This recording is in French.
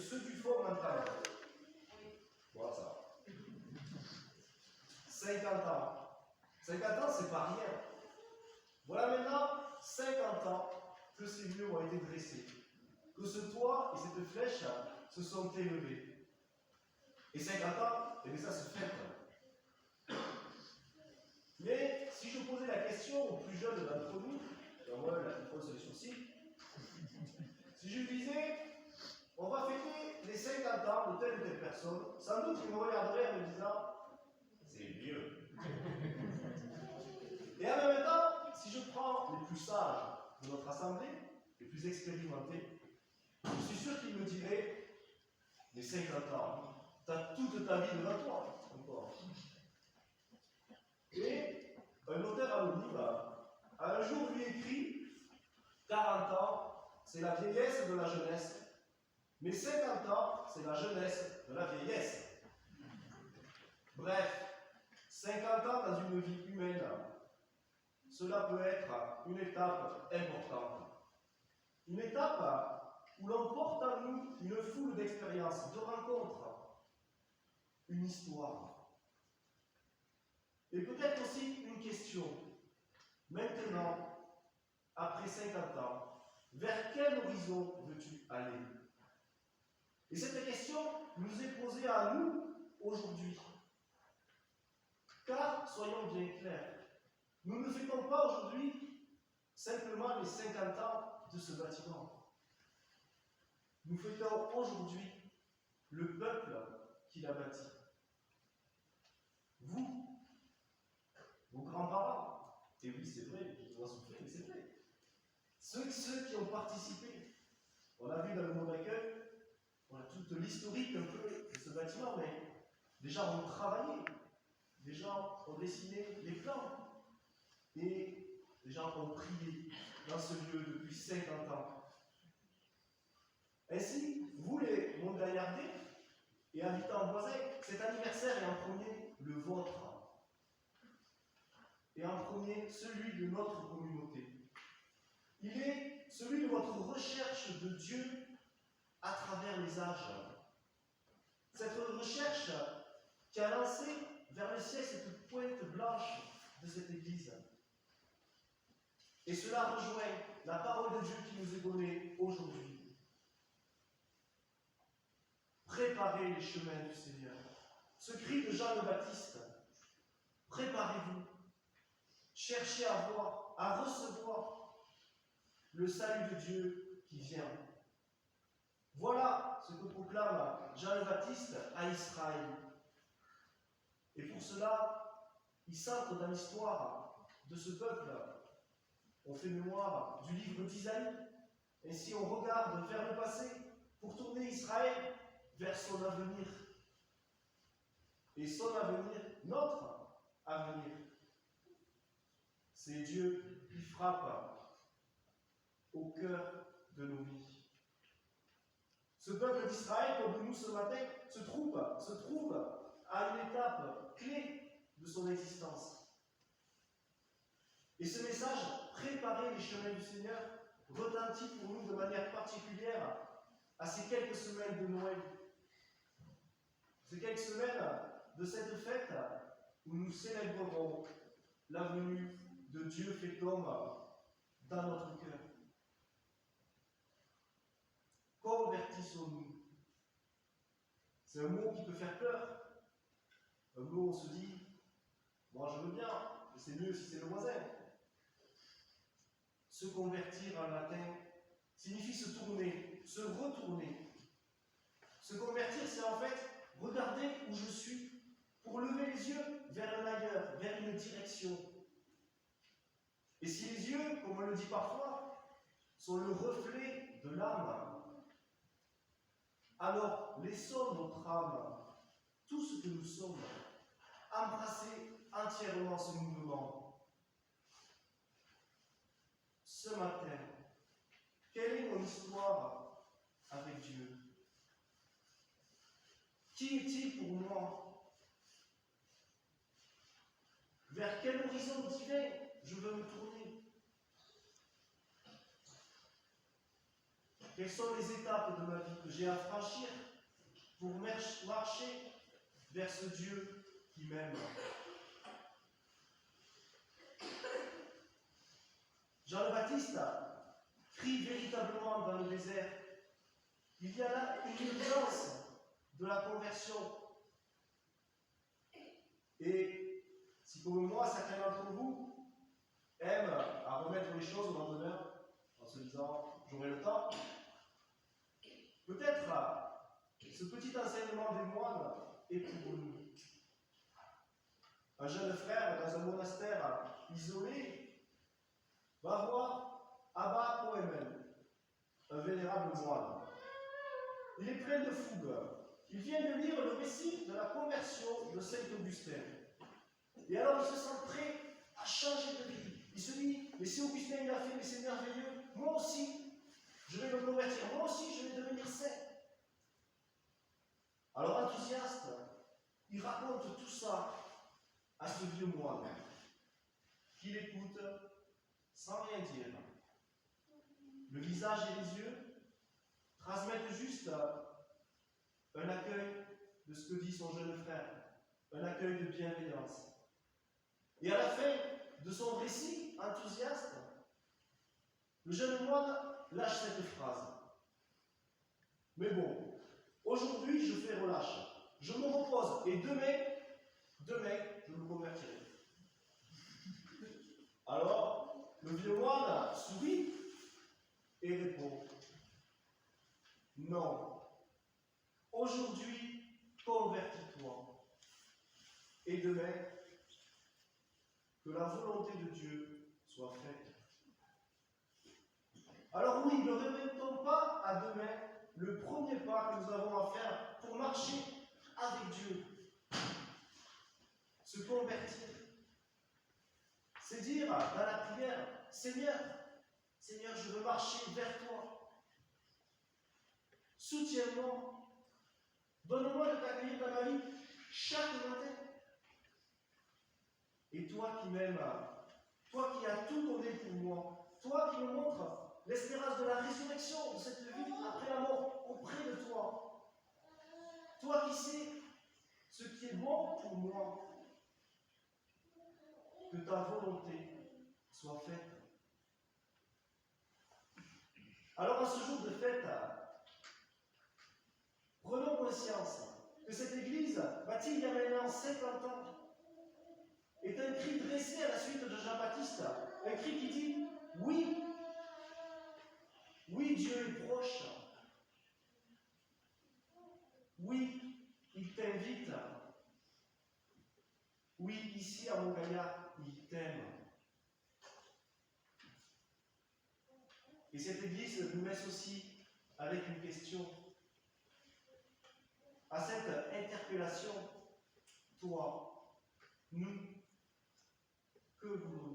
ce que tu fais maintenant. Voilà ça. 50 ans. 50 ans, c'est pas rien. Voilà maintenant 50 ans que ces murs ont été dressés, que ce toit et cette flèche se sont élevés. Et 50 ans, eh bien ça se fête. Mais si je posais la question aux plus jeunes d'entre nous, moi la plus grosse sur les sourcils, si je disais, on va fêter les 50 ans de telle ou telle personne, sans doute ils me regarderaient en me disant, c'est vieux. Et en même temps, si je prends les plus sages de notre assemblée, les plus expérimentés, je suis sûr qu'ils me diraient, les 50 ans, tu as toute ta vie devant toi, encore. Et un auteur anonyme a un jour lui écrit 40 ans, c'est la vieillesse de la jeunesse, mais 50 ans, c'est la jeunesse de la vieillesse. Bref, 50 ans dans une vie humaine, cela peut être une étape importante. Une étape où l'on porte en nous une foule d'expériences, de rencontres, une histoire. Et peut-être aussi une question. Maintenant, après 50 ans, vers quel horizon veux-tu aller? Et cette question nous est posée à nous aujourd'hui. Car, soyons bien clairs, nous ne fêtons pas aujourd'hui simplement les 50 ans de ce bâtiment. Nous fêtons aujourd'hui le peuple qui l'a bâti. Vous, vos grands-parents, et oui c'est vrai, je dois souffler, mais c'est vrai. Ceux qui ont participé, on a vu dans le mot d'accueil, on a toute l'historique un peu de ce bâtiment, mais des gens ont travaillé, des gens ont dessiné les plans, et des gens ont prié dans ce lieu depuis 50 ans. Ainsi, vous les Montgaillardais et habitants voisins, cet anniversaire est en premier le vôtre, et en premier celui de notre communauté. Il est celui de votre recherche de Dieu à travers les âges. Cette recherche qui a lancé vers le ciel cette pointe blanche de cette Église. Et cela rejoint la parole de Dieu qui nous est donnée aujourd'hui. Préparez les chemins du Seigneur. Ce cri de Jean le Baptiste. Préparez-vous. Cherchez à voir, à recevoir le salut de Dieu qui vient. Voilà ce que proclame Jean le Baptiste à Israël. Et pour cela, il s'entre dans l'histoire de ce peuple. On fait mémoire du livre d'Isaïe. Ainsi, on regarde vers le passé pour tourner Israël vers son avenir. Et son avenir, notre avenir, c'est Dieu qui frappe au cœur de nos vies. Ce peuple d'Israël, comme nous ce matin, se trouve à une étape clé de son existence. Et ce message, préparer les chemins du Seigneur, retentit pour nous de manière particulière à ces quelques semaines de Noël. Ces quelques semaines de cette fête où nous célébrerons la venue de Dieu fait homme dans notre cœur. Convertissons-nous. C'est un mot qui peut faire peur. Un mot où on se dit, moi je veux bien, mais c'est mieux si c'est le voisin. Se convertir en latin signifie se tourner, se retourner. Se convertir, c'est en fait regarder où je suis pour lever les yeux vers un ailleurs, vers une direction. Et si les yeux, comme on le dit parfois, sont le reflet de l'âme, alors laissons notre âme, tout ce que nous sommes, embrasser entièrement ce mouvement. Ce matin, quelle est mon histoire avec Dieu? Qui est-il pour moi? Vers quel horizon divin je veux me tourner? Quelles Quelles sont les étapes de ma vie que j'ai à franchir pour marcher vers ce Dieu qui m'aime? Jean le Baptiste crie véritablement dans le désert. Il y a là une urgence de la conversion. Et si comme moi, certains d'entre vous aiment à remettre les choses au lendemain, en se disant j'aurai le temps, peut-être ce petit enseignement des moines est pour nous. Un jeune frère dans un monastère isolé va voir Abba Poemen, un vénérable moine. Il est plein de fougue. Il vient de lire le récit de la conversion de Saint Augustin. Et alors il se sent prêt à changer de vie. Il se dit, mais si Augustin il l'a fait, mais c'est merveilleux, moi aussi, je vais me convertir, moi aussi je vais devenir saint. Alors enthousiaste, il raconte tout ça à ce vieux moine, qui l'écoute sans rien dire. Le visage et les yeux transmettent juste un accueil de ce que dit son jeune frère, un accueil de bienveillance. Et à la fin de son récit enthousiaste, le jeune moine lâche cette phrase. Mais bon, aujourd'hui je fais relâche, je me repose et demain, je me convertirai. Alors, le vieux moine sourit et répond, non, aujourd'hui, convertis-toi. Et demain, que la volonté de Dieu soit faite. Alors oui, ne remettons pas à demain le premier pas que nous avons à faire pour marcher avec Dieu. Se convertir. C'est dire dans la prière, Seigneur, je veux marcher vers toi. Soutiens-moi. Donne-moi de t'accueillir dans ma vie chaque matin. Et toi qui m'aimes, toi qui as tout donné pour moi, toi qui me montres l'espérance de la résurrection de cette vie après la mort auprès de toi, toi qui sais ce qui est bon pour moi, que ta volonté soit faite. Alors, en ce jour de fête, prenons conscience que cette église, bâtie il y a maintenant 50 ans, est un cri dressé à la suite de Jean-Baptiste, un cri qui dit oui, oui, Dieu est proche, oui, il t'invite, oui, ici à Montgaillard, il t'aime. Et cette église nous laisse aussi avec une question. À cette interpellation, toi, nous, que voulons-nous?